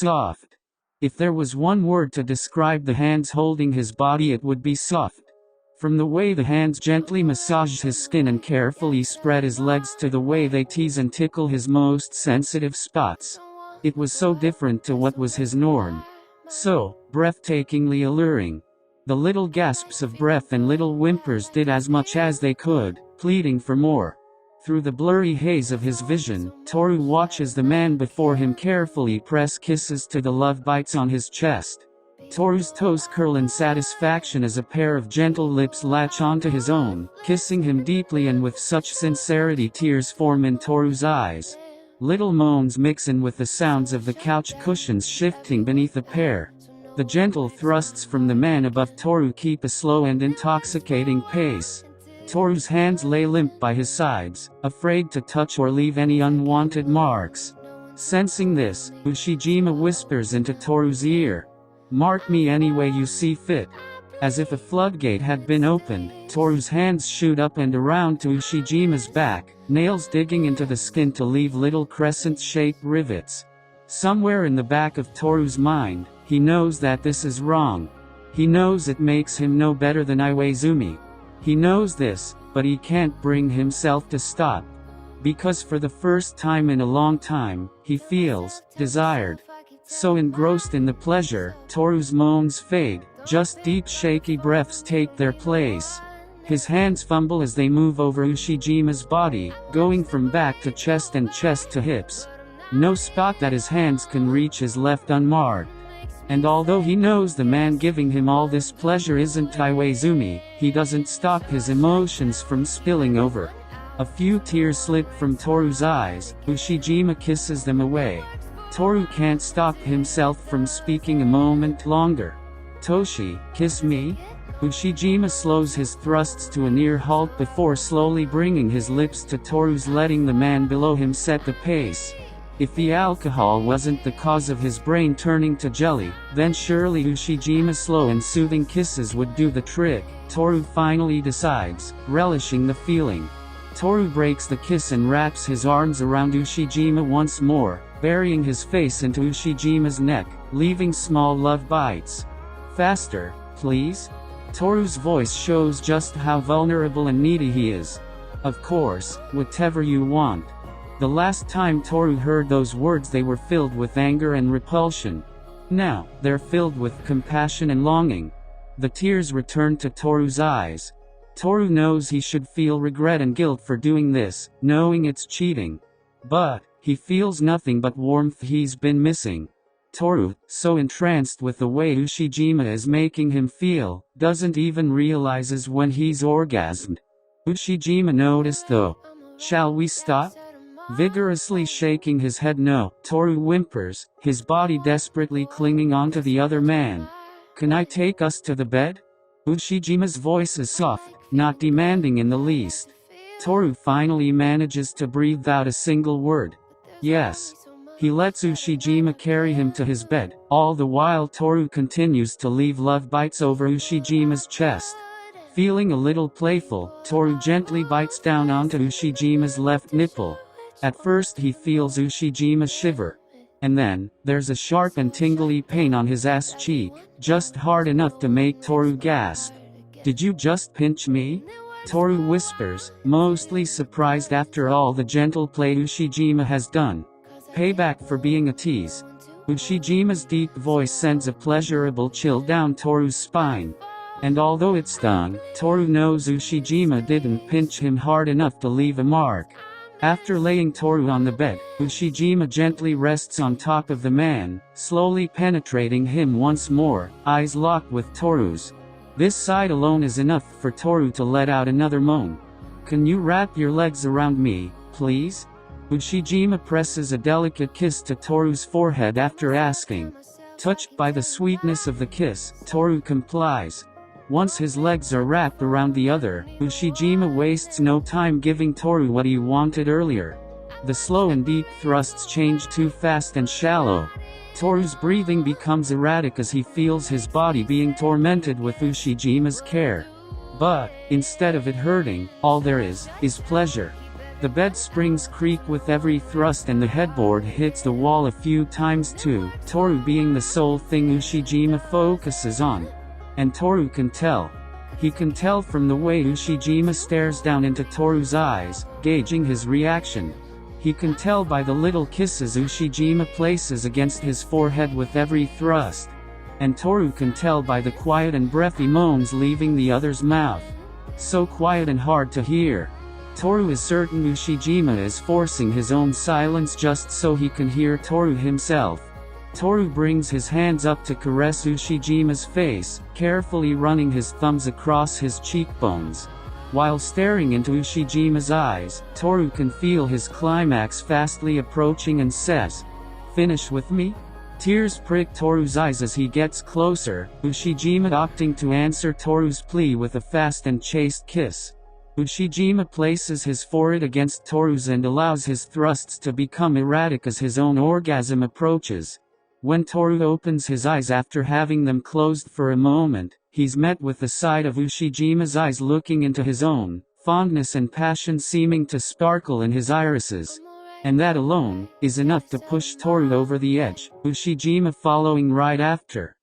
soft. If there was one word to describe the hands holding his body, it would be soft. From the way the hands gently massaged his skin and carefully spread his legs to the way they tease and tickle his most sensitive spots. It was so different to what was his norm. So breathtakingly alluring. The little gasps of breath and little whimpers did as much as they could, pleading for more. Through the blurry haze of his vision, Toru watches the man before him carefully press kisses to the love bites on his chest. Toru's toes curl in satisfaction as a pair of gentle lips latch onto his own, kissing him deeply and with such sincerity tears form in Toru's eyes. Little moans mix in with the sounds of the couch cushions shifting beneath the pair. The gentle thrusts from the man above Toru keep a slow and intoxicating pace. Toru's hands lay limp by his sides, afraid to touch or leave any unwanted marks. Sensing this, Ushijima whispers into Toru's ear, "Mark me any way you see fit." As if a floodgate had been opened, Toru's hands shoot up and around to Ushijima's back, nails digging into the skin to leave little crescent-shaped rivets. Somewhere in the back of Toru's mind, he knows that this is wrong. He knows it makes him no better than Iwaizumi. He knows this, but he can't bring himself to stop. Because for the first time in a long time, he feels desired. So engrossed in the pleasure, Toru's moans fade, just deep shaky breaths take their place. His hands fumble as they move over Ushijima's body, going from back to chest and chest to hips. No spot that his hands can reach is left unmarked. And although he knows the man giving him all this pleasure isn't Iwaizumi, he doesn't stop his emotions from spilling over. A few tears slip from Toru's eyes, Ushijima kisses them away. Toru can't stop himself from speaking a moment longer. "Toshi, kiss me?" Ushijima slows his thrusts to a near halt before slowly bringing his lips to Toru's, letting the man below him set the pace. If the alcohol wasn't the cause of his brain turning to jelly, then surely Ushijima's slow and soothing kisses would do the trick, Toru finally decides, relishing the feeling. Toru breaks the kiss and wraps his arms around Ushijima once more, burying his face into Ushijima's neck, leaving small love bites. "Faster, please?" Toru's voice shows just how vulnerable and needy he is. "Of course, whatever you want." The last time Toru heard those words they were filled with anger and repulsion. Now, they're filled with compassion and longing. The tears return to Toru's eyes. Toru knows he should feel regret and guilt for doing this, knowing it's cheating. But he feels nothing but warmth he's been missing. Toru, so entranced with the way Ushijima is making him feel, doesn't even realizes when he's orgasmed. Ushijima noticed though. "Shall we stop?" Vigorously shaking his head no, Toru whimpers, his body desperately clinging onto the other man. "Can I take us to the bed?" Ushijima's voice is soft, not demanding in the least. Toru finally manages to breathe out a single word. "Yes." He lets Ushijima carry him to his bed, all the while Toru continues to leave love bites over Ushijima's chest. Feeling a little playful, Toru gently bites down onto Ushijima's left nipple. At first he feels Ushijima shiver. And then, there's a sharp and tingly pain on his ass cheek, just hard enough to make Toru gasp. "Did you just pinch me?" Toru whispers, mostly surprised after all the gentle play Ushijima has done. Payback for being a tease. Ushijima's deep voice sends a pleasurable chill down Toru's spine. And although it stung, Toru knows Ushijima didn't pinch him hard enough to leave a mark. After laying Toru on the bed, Ushijima gently rests on top of the man, slowly penetrating him once more, eyes locked with Toru's. This side alone is enough for Toru to let out another moan. "Can you wrap your legs around me, please?" Ushijima presses a delicate kiss to Toru's forehead after asking. Touched by the sweetness of the kiss, Toru complies. Once his legs are wrapped around the other, Ushijima wastes no time giving Toru what he wanted earlier. The slow and deep thrusts change too fast and shallow. Toru's breathing becomes erratic as he feels his body being tormented with Ushijima's care. But, instead of it hurting, all there is pleasure. The bed springs creak with every thrust and the headboard hits the wall a few times too, Toru being the sole thing Ushijima focuses on. And Toru can tell. He can tell from the way Ushijima stares down into Toru's eyes, gauging his reaction. He can tell by the little kisses Ushijima places against his forehead with every thrust. And Toru can tell by the quiet and breathy moans leaving the other's mouth. So quiet and hard to hear. Toru is certain Ushijima is forcing his own silence just so he can hear Toru himself. Toru brings his hands up to caress Ushijima's face, carefully running his thumbs across his cheekbones. While staring into Ushijima's eyes, Toru can feel his climax fastly approaching and says, "Finish with me?" Tears prick Toru's eyes as he gets closer, Ushijima opting to answer Toru's plea with a fast and chaste kiss. Ushijima places his forehead against Toru's and allows his thrusts to become erratic as his own orgasm approaches. When Toru opens his eyes after having them closed for a moment, he's met with the sight of Ushijima's eyes looking into his own, fondness and passion seeming to sparkle in his irises. And that alone is enough to push Toru over the edge, Ushijima following right after.